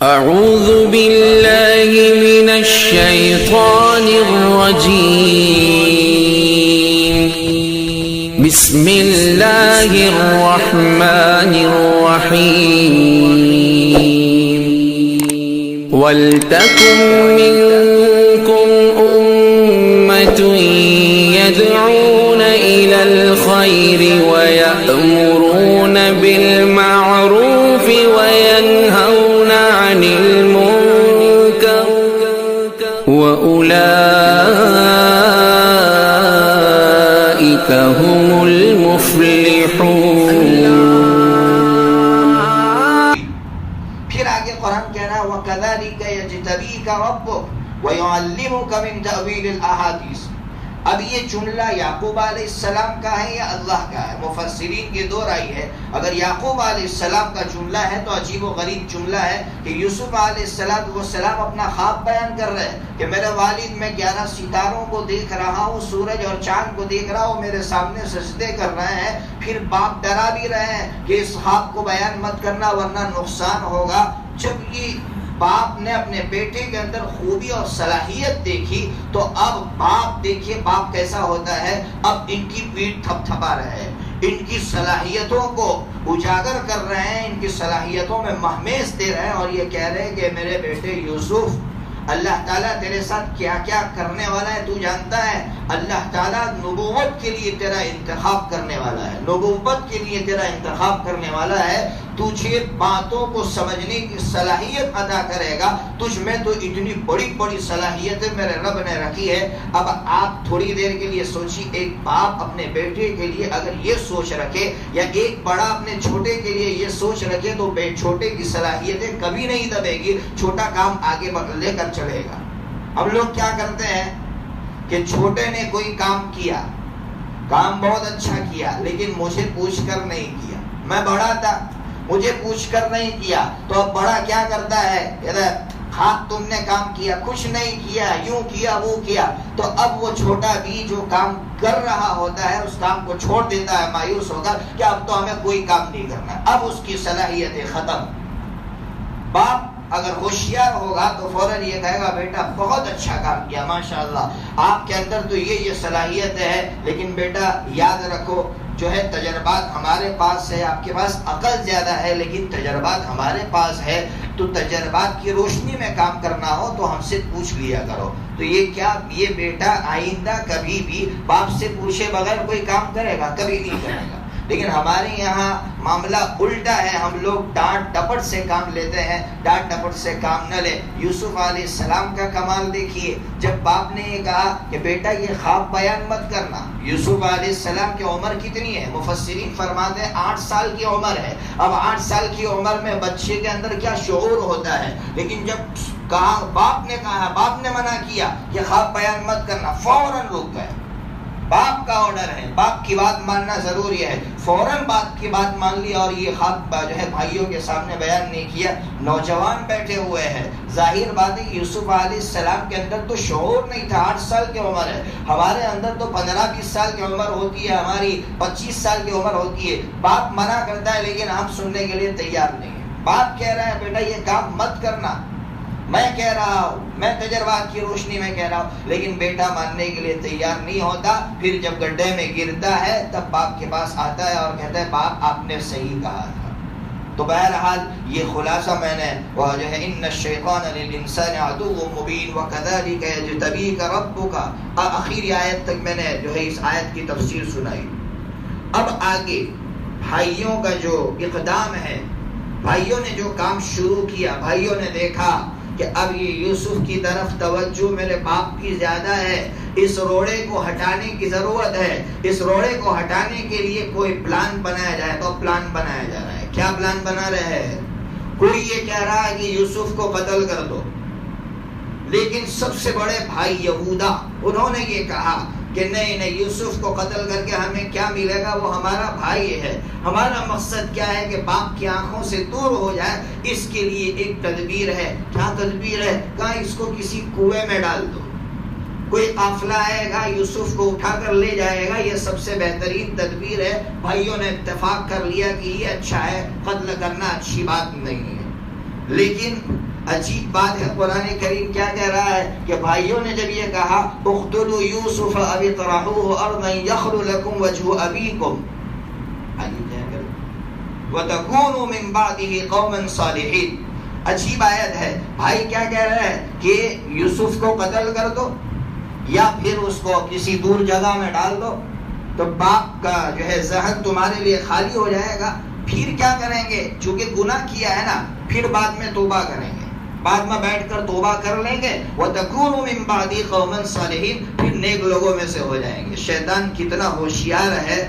أعوذ بالله من الشيطان الرجيم. بسم الله الرحمن الرحيم. ولتكن منكم أمة يدعون إلى الخير ويأمرون بالمعروف وينهون عن المنكر وأولئك هم المفلحون. پھر آگے قرآن کہنا وَكَذَلِكَ يَجْتَبِيكَ رَبُّكَ وَيُعَلِّمُكَ مِن تَأْوِيلِ الْأَحَادِيثِ. اب یہ جملہ یعقوب علیہ السلام کا ہے یا اللہ کا ہے؟ مفسرین کی دو رائے ہے. اگر یعقوب علیہ السلام کا جملہ ہے تو عجیب و غریب جملہ ہے کہ یوسف علیہ السلام اپنا خواب بیان کر رہے ہیں کہ میرے والد میں 11 ستاروں کو دیکھ رہا ہوں، سورج اور چاند کو دیکھ رہا ہوں، میرے سامنے سجدے کر رہے ہیں. پھر باپ ڈرا بھی رہے ہیں کہ اس خواب کو بیان مت کرنا ورنہ نقصان ہوگا. جب یہ باپ نے اپنے بیٹے کے اندر خوبی اور صلاحیت دیکھی تو اب باپ دیکھیے باپ کیسا ہوتا ہے، اب ان کی پیٹھ تھپ تھپا رہے ہیں، ان کی صلاحیتوں کو اجاگر کر رہے ہیں، ان کی صلاحیتوں میں مہمیز دے رہے ہیں اور یہ کہہ رہے ہیں کہ میرے بیٹے یوسف، اللہ تعالیٰ تیرے ساتھ کیا کیا کرنے والا ہے تو جانتا ہے. اللہ تعالیٰ نبوت کے لیے تیرا انتخاب کرنے والا ہے، نبوت کے لیے تیرا انتخاب کرنے والا ہے. تجھے باتوں کو سمجھنے کی صلاحیت عطا کرے گا. تجھ میں تو اتنی بڑی بڑی صلاحیتیں میرے رب نے رکھی ہے. اب آپ تھوڑی دیر کے لیے سوچیے، ایک باپ اپنے بیٹے کے لیے اگر یہ سوچ رکھے یا ایک بڑا اپنے چھوٹے کے لیے یہ سوچ رکھے تو چھوٹے کی صلاحیتیں کبھی نہیں دبے گی، چھوٹا کام آگے لے کر چلے گا. اب لوگ کیا کرتے ہیں کہ چھوٹے نے کوئی کام کیا، کام بہت اچھا کیا لیکن مجھے پوچھ کر نہیں کیا، میں بڑا تھا مجھے پوچھ کر نہیں کیا. تو اب بڑا کیا کرتا ہے، ہاں تم نے کام کیا، کچھ نہیں کیا، یوں کیا وہ کیا. تو اب وہ چھوٹا بھی جو کام کر رہا ہوتا ہے اس کام کو چھوڑ دیتا ہے مایوس ہو کر کہ اب تو ہمیں کوئی کام نہیں کرنا، اب اس کی صلاحیتیں ختم. باپ اگر ہوشیار ہوگا تو فوراً یہ کہے گا بیٹا بہت اچھا کام کیا، ماشاءاللہ آپ کے اندر تو یہ صلاحیت ہے، لیکن بیٹا یاد رکھو جو ہے تجربات ہمارے پاس ہے، آپ کے پاس عقل زیادہ ہے لیکن تجربات ہمارے پاس ہے، تو تجربات کی روشنی میں کام کرنا ہو تو ہم سے پوچھ لیا کرو. تو یہ کیا یہ بیٹا آئندہ کبھی بھی باپ سے پوچھے بغیر کوئی کام کرے گا؟ کبھی نہیں کرے گا. لیکن ہمارے یہاں معاملہ الٹا ہے، ہم لوگ ڈانٹ ڈپٹ سے کام لیتے ہیں، ڈانٹ ڈپٹ سے کام نہ لے. یوسف علیہ السلام کا کمال دیکھیے، جب باپ نے یہ کہا کہ بیٹا یہ خواب بیان مت کرنا. یوسف علیہ السلام کی عمر کتنی ہے؟ مفسرین فرماتے ہیں 8 سال کی عمر ہے. اب 8 سال کی عمر میں بچے کے اندر کیا شعور ہوتا ہے، لیکن جب کہا باپ نے منع کیا کہ خواب بیان مت کرنا، فوراً رک گئے. باپ کا آرڈر ہے، باپ کی بات ماننا ضروری ہے. فوراً باپ کی بات مان لی اور یہ خواب جو ہے بھائیوں کے سامنے بیان نہیں کیا. نوجوان بیٹھے ہوئے ہیں، ظاہر بات ہے یوسف علیہ السلام کے اندر تو شعور نہیں تھا. 8 سال کی عمر ہے، ہمارے اندر تو 15-20 سال کی عمر ہوتی ہے، ہماری 25 سال کی عمر ہوتی ہے. باپ منع کرتا ہے لیکن ہم سننے کے لیے تیار نہیں ہیں. باپ کہہ رہا ہے بیٹا یہ کام مت کرنا، میں کہہ رہا ہوں، میں تجربات کی روشنی میں کہہ رہا ہوں، لیکن بیٹا ماننے کے لیے تیار نہیں ہوتا. پھر جب گڈھے میں گرتا ہے تب باپ کے پاس آتا ہے اور کہتا ہے باپ آپ نے صحیح کہا تھا. تو بہرحال یہ خلاصہ میں نے وہ جو ہے ان الشیطان للانسان عدو مبین وکذالک یجتبیک ربک، آخری آیت تک میں نے جو ہے اس آیت کی تفسیر سنائی. اب آگے بھائیوں کا جو اقدام ہے، بھائیوں نے جو کام شروع کیا، بھائیوں نے دیکھا کہ اب یہ یوسف کی طرف توجہ میرے باپ کی زیادہ ہے، اس روڑے کو ہٹانے کی ضرورت ہے. اس روڑے کو ہٹانے کے لیے کوئی پلان بنایا جائے. تو پلان بنایا جا رہا ہے. کیا پلان بنا رہے ہیں؟ کوئی یہ کہہ رہا ہے کہ یوسف کو قتل کر دو، لیکن سب سے بڑے بھائی یہودا انہوں نے یہ کہا کہ نہیں یوسف کو قتل کر کے ہمیں کیا ملے گا، وہ ہمارا بھائی ہے. ہمارا مقصد کیا ہے کہ باپ کی آنکھوں سے دور ہو جائے، اس کے لیے ایک تدبیر ہے. کیا تدبیر ہے؟ کہا اس کو کسی کنویں میں ڈال دو، کوئی قافلہ آئے گا یوسف کو اٹھا کر لے جائے گا، یہ سب سے بہترین تدبیر ہے. بھائیوں نے اتفاق کر لیا کہ یہ اچھا ہے، قتل کرنا اچھی بات نہیں ہے. لیکن عجیب بات ہے، قرآن کریم کیا کہہ رہا ہے کہ بھائیوں نے جب یہ کہا اقتلوا یوسف او اطرحوه ارضا یخل لکم وجہ ابیکم وتکونوا من بعدہ قوما صالحین، عجیب آیت ہے۔ بھائی کیا کہہ رہا ہے کہ یوسف کو قتل کر دو یا پھر اس کو کسی دور جگہ میں ڈال دو تو باپ کا جو ہے ذہن تمہارے لیے خالی ہو جائے گا، پھر کیا کریں گے؟ چونکہ گناہ کیا ہے نا، پھر بعد میں توبہ کریں گے، بعد میں بیٹھ کر توبہ کر لیں گے، وَتَكُونُوا مِن بَعْدِي قَوْمًا صَالِحِينَ، پھر نیک لوگوں میں سے ہو جائیں گے۔ شیطان کتنا ہوشیار ہے،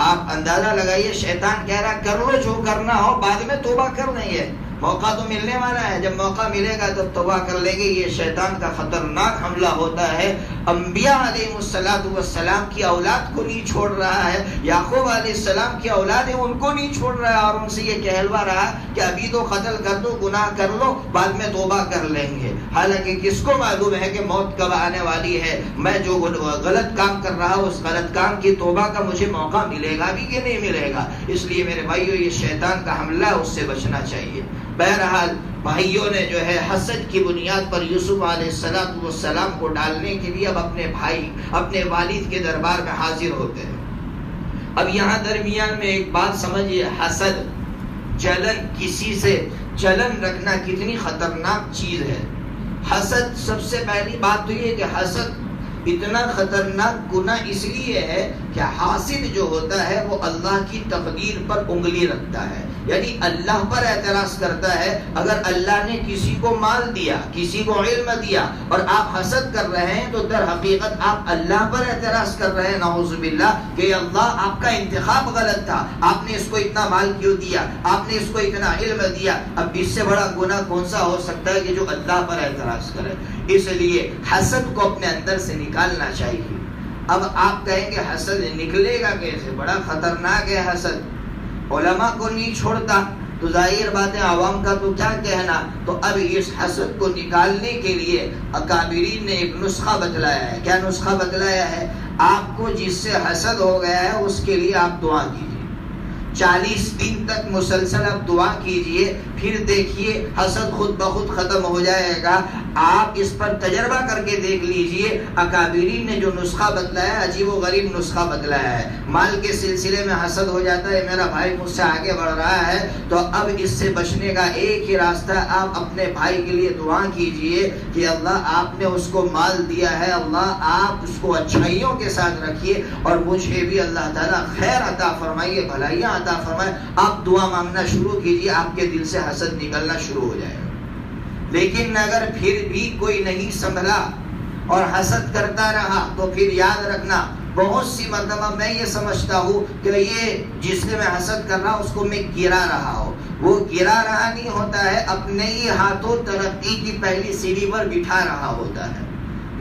آپ اندازہ لگائیے، شیطان کہہ رہا ہے کر لو جو کرنا ہو، بعد میں توبہ کر لیں گے، موقع تو ملنے والا ہے، جب موقع ملے گا تو توبہ کر لیں گے۔ یہ شیطان کا خطرناک حملہ ہوتا ہے، انبیاء علیہ السلام کی اولاد کو نہیں چھوڑ رہا ہے، یعقوب علیہ السلام کی اولاد ہے ان کو نہیں چھوڑ رہا ہے، اور ان سے یہ کہلوا رہا کہ ابھی تو قتل کر دو، گناہ کر لو، بعد میں توبہ کر لیں گے۔ حالانکہ کس کو معلوم ہے کہ موت کب آنے والی ہے، میں جو غلط کام کر رہا ہوں اس غلط کام کی توبہ کا مجھے موقع ملے گا بھی کہ نہیں ملے گا۔ اس لیے میرے بھائیو یہ شیطان کا حملہ ہے، اس سے بچنا چاہیے۔ بہرحال بھائیوں نے جو ہے حسد کی بنیاد پر یوسف علیہ السلام کو ڈالنے کے لیے اب اپنے بھائی اپنے والد کے دربار میں حاضر ہوتے ہیں۔ اب یہاں درمیان میں ایک بات سمجھیے، حسد، جلن، کسی سے جلن رکھنا کتنی خطرناک چیز ہے۔ حسد، سب سے پہلی بات تو یہ کہ حسد اتنا خطرناک گناہ اس لیے ہے کہ حاسد جو ہوتا ہے وہ اللہ کی تقدیر پر انگلی رکھتا ہے، یعنی اللہ پر اعتراض کرتا ہے۔ اگر اللہ نے کسی کو مال دیا، کسی کو علم دیا اور آپ حسد کر رہے ہیں تو در حقیقت آپ اللہ پر اعتراض کر رہے ہیں، نعوذ باللہ، کہ اللہ آپ کا انتخاب غلط تھا، آپ نے اس کو اتنا مال کیوں دیا، آپ نے اس کو اتنا علم دیا۔ اب اس سے بڑا گناہ کون سا ہو سکتا ہے کہ جو اللہ پر اعتراض کرے؟ اس لیے حسد کو اپنے اندر سے نکالنا چاہیے۔ اب آپ کہیں کہ حسد نکلے گا کیسے؟ بڑا خطرناک ہے حسد، علماء کو نہیں چھوڑتا تو ظاہر بات ہے عوام کا تو کیا کہنا۔ تو اب اس حسد کو نکالنے کے لیے اکابرین نے ایک نسخہ بتلایا ہے۔ کیا نسخہ بتلایا ہے؟ آپ کو جس سے حسد ہو گیا ہے اس کے لیے آپ دعا کیجیے، 40 دن تک مسلسل آپ دعا کیجئے، پھر دیکھیے حسد خود بخود ختم ہو جائے گا۔ آپ اس پر تجربہ کر کے دیکھ لیجئے۔ اکابرین نے جو نسخہ بتلایا ہے، عجیب و غریب نسخہ بتلایا ہے۔ مال کے سلسلے میں حسد ہو جاتا ہے، میرا بھائی مجھ سے آگے بڑھ رہا ہے، تو اب اس سے بچنے کا ایک ہی راستہ، آپ اپنے بھائی کے لیے دعا کیجئے کہ اللہ آپ نے اس کو مال دیا ہے، اللہ آپ اس کو اچھائیوں کے ساتھ رکھیے اور مجھے بھی اللہ تعالیٰ خیر عطا فرمائیے، بھلائیاں عطا فرمائے۔ آپ دعا مانگنا شروع کیجئے، آپ کے دل سے حسد نکلنا شروع ہو جائے گا۔ لیکن اگر پھر بھی کوئی نہیں سنبھلا اور حسد کرتا رہا تو پھر یاد رکھنا، بہت سی مرتبہ میں یہ سمجھتا ہوں کہ یہ جس سے میں حسد کر رہا ہوں اس کو میں گرا رہا ہوں، وہ گرا رہا نہیں ہوتا ہے، اپنے ہی ہاتھوں ترقی کی پہلی سیڑھی پر بٹھا رہا ہوتا ہے۔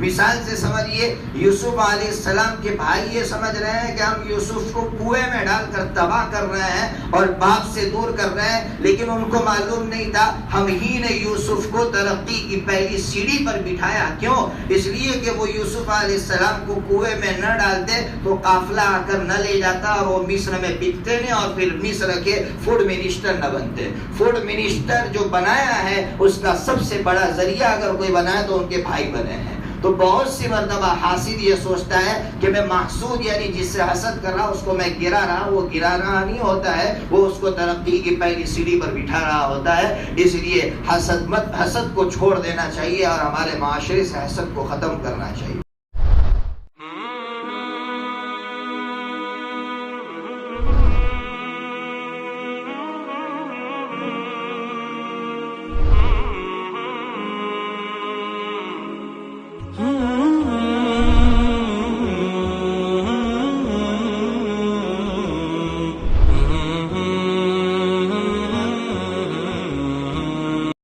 مثال سے سمجھیے، یوسف علیہ السلام کے بھائی یہ سمجھ رہے ہیں کہ ہم یوسف کو کنویں میں ڈال کر تباہ کر رہے ہیں اور باپ سے دور کر رہے ہیں، لیکن ان کو معلوم نہیں تھا ہم ہی نے یوسف کو ترقی کی پہلی سیڑھی پر بٹھایا۔ کیوں؟ اس لیے کہ وہ یوسف علیہ السلام کو کنویں میں نہ ڈالتے تو قافلہ آ کر نہ لے جاتا اور وہ مصر میں بکتے نہیں اور پھر مصر کے فوڈ منسٹر نہ بنتے۔ فوڈ منسٹر جو بنایا ہے اس کا سب سے بڑا ذریعہ اگر کوئی بنایا تو ان کے بھائی بنے ہیں۔ تو بہت سی مرتبہ حاسد یہ سوچتا ہے کہ میں محسود یعنی جس سے حسد کر رہا اس کو میں گرا رہا، وہ گرا رہا نہیں ہوتا ہے، وہ اس کو ترقی کی پہلی سیڑھی پر بٹھا رہا ہوتا ہے۔ اس لیے حسد کو چھوڑ دینا چاہیے اور ہمارے معاشرے سے حسد کو ختم کرنا چاہیے۔